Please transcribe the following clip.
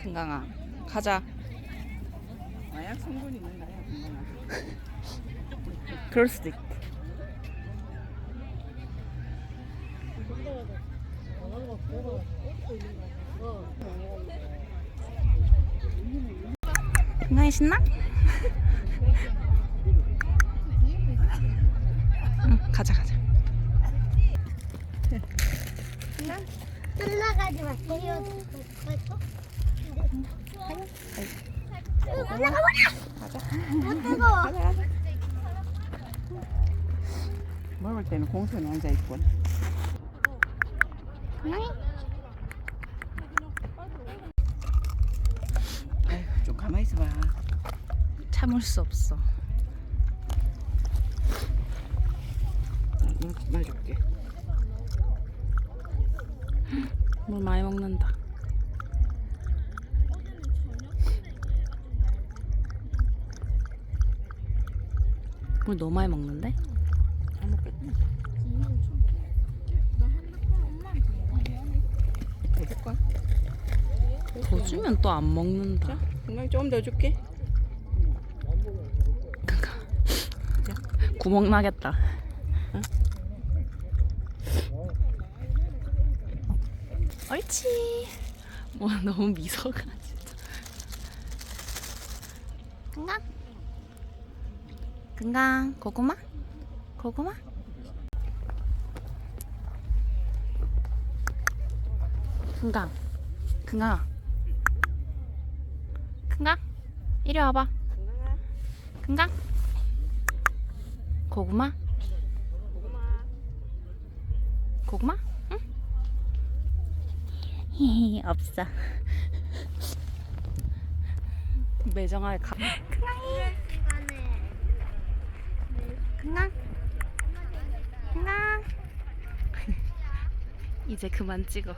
금강아 가자. 마약 성분이 있는 거야, 금방아. 그럴 수도 있고. 금강이 신나? 응, 가자. 올라가지 마. 올라가 버려. 못 뜨거워. 먹을 때는 공손히 앉아 있군. 아이고, 좀 가만히 있어봐. 참을 수 없어. 놔줄게. 물 많이 먹는다. 물 너무 많이 먹는데? 안 먹겠지? 더 줄까? 더 주면 또 안 먹는다. 건강히 조금 더 줄게. 구멍 나겠다. 응? 옳지. 와 너무 미소가 진짜. 금강 고구마? 금강 이리 와봐. 금강 고구마? 응? 히히 없어. 매정하게 가. 금강 이제 그만 찍어.